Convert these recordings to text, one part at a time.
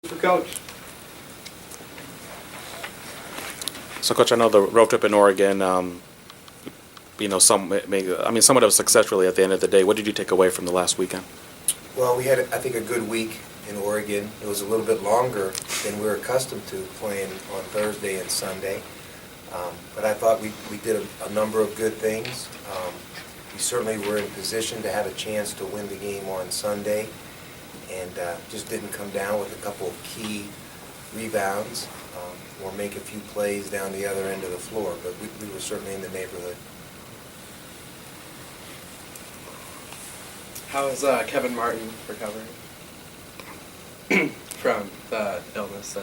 The coach. So, Coach, I know the road trip in Oregon, somewhat of a success really at the end of the day. What did you take away from the last weekend? Well, we had, I think, a good week in Oregon. It was a little bit longer than we're accustomed to playing on Thursday and Sunday. But I thought we did a number of good things. We certainly were in position to have a chance to win the game on Sunday, and just didn't come down with a couple of key rebounds or make a few plays down the other end of the floor. But we were certainly in the neighborhood. How is Kevin Martin recovering from the illness?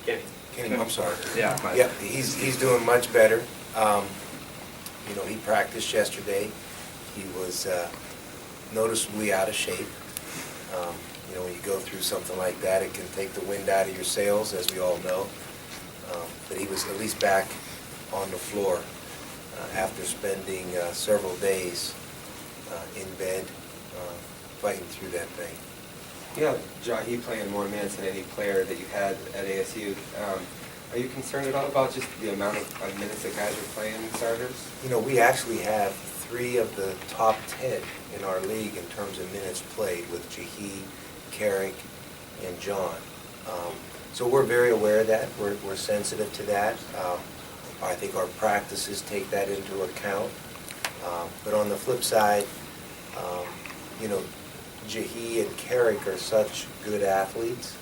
Kenny, I'm sorry. Yeah. Yeah, he's doing much better. He practiced yesterday. He was noticeably out of shape. When you go through something like that, it can take the wind out of your sails, as we all know. But he was at least back on the floor after spending several days in bed fighting through that thing. Yeah, Jahi playing more minutes than any player that you had at ASU. Are you concerned at all about just the amount of minutes that guys are playing starters? We actually have 3 of the top 10 in our league in terms of minutes played with Jahi, Carrick, and John. So we're very aware of that. We're sensitive to that. I think our practices take that into account. But on the flip side, Jahi and Carrick are such good athletes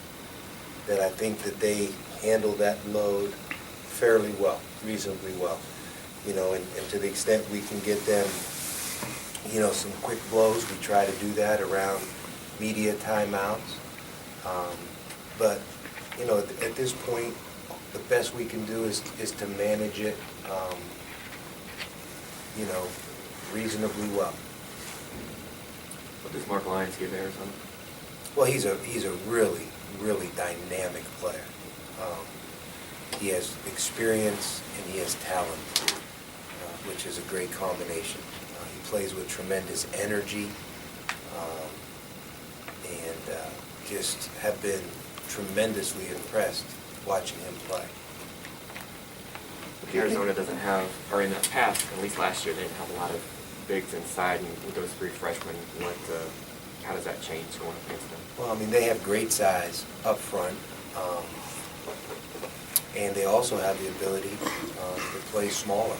that I think that they handle that load fairly well, reasonably well. And to the extent we can get them, some quick blows, we try to do that around media timeouts. But, at this point, the best we can do is to manage it, reasonably well. What does Mark Lyons give Arizona? Well, he's a really, really dynamic player. He has experience and he has talent, which is a great combination. He plays with tremendous energy and just have been tremendously impressed watching him play. Arizona doesn't have, or in the past, at least last year, they didn't have a lot of bigs inside, and with those 3 freshmen, how does that change going against them? Well, they have great size up front, and they also have the ability to play smaller.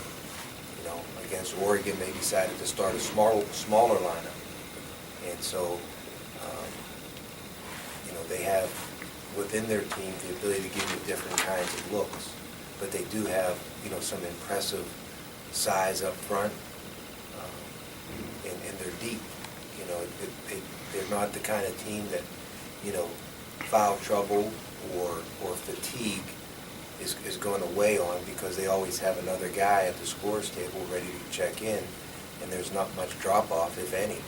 Against Oregon, they decided to start a smaller lineup, and so they have within their team the ability to give you different kinds of looks, but they do have some impressive size up front, and they're deep. They're not the kind of team that foul trouble or fatigue is going to weigh on, because they always have another guy at the scorer's table ready to check in, and there's not much drop-off, if any.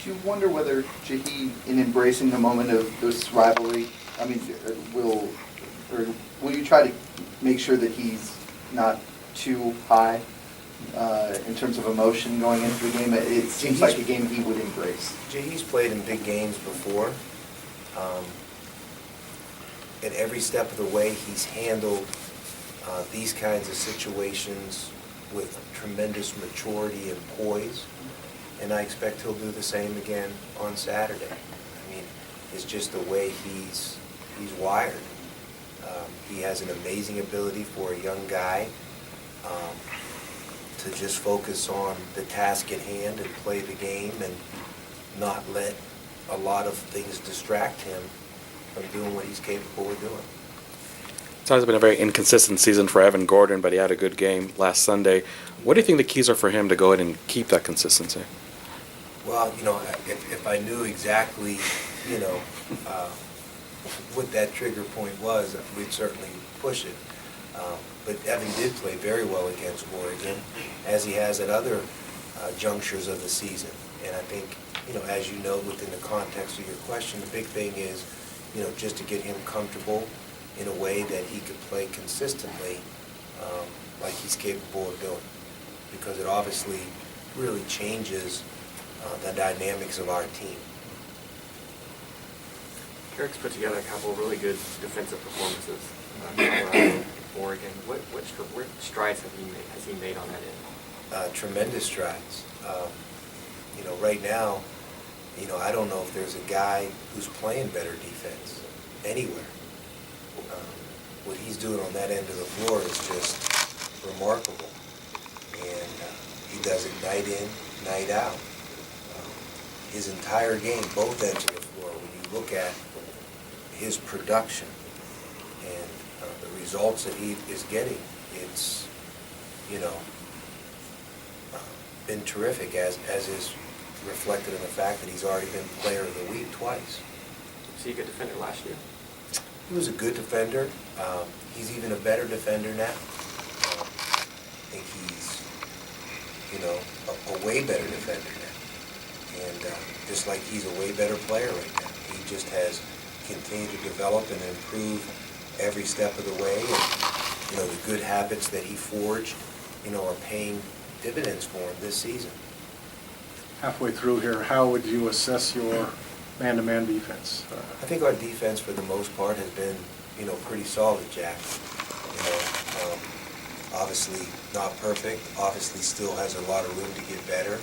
Do you wonder whether Jahi, in embracing the moment of this rivalry, will you try to make sure that he's not too high in terms of emotion going into the game? It seems like a game he would embrace. Jahi's played in big games before. At every step of the way, he's handled these kinds of situations with tremendous maturity and poise, and I expect he'll do the same again on Saturday. It's just the way he's wired. He has an amazing ability for a young guy to just focus on the task at hand and play the game and not let a lot of things distract him from doing what he's capable of doing. It's always been a very inconsistent season for Evan Gordon, but he had a good game last Sunday. What do you think the keys are for him to go ahead and keep that consistency? Well, if I knew exactly, what that trigger point was, we'd certainly push it. But Evan did play very well against Oregon, as he has at other junctures of the season. And I think, as you know, within the context of your question, the big thing is, just to get him comfortable in a way that he could play consistently like he's capable of doing. Because it obviously really changes the dynamics of our team. Eric's put together a couple of really good defensive performances. Colorado, Oregon. What strides has he made on that end? Tremendous strides. Right now, I don't know if there's a guy who's playing better defense anywhere. What he's doing on that end of the floor is just remarkable. And he does it night in, night out. His entire game, both ends of the floor, when you look at his production and the results that he is getting, it's, been terrific, as is reflected in the fact that he's already been Player of the Week twice. Was he a good defender last year? He was a good defender. He's even a better defender now. I think he's, a way better defender now. And just like he's a way better player right now. He just has continued to develop and improve every step of the way. And, the good habits that he forged, are paying dividends for him this season. Halfway through here, how would you assess your man-to-man defense? I think our defense, for the most part, has been, pretty solid, Jack. Obviously not perfect. Obviously still has a lot of room to get better.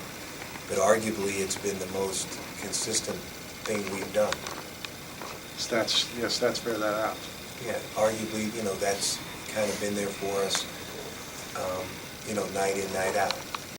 But arguably, it's been the most consistent thing we've done. Stats bear that out. Yeah, arguably, that's kind of been there for us, night in, night out.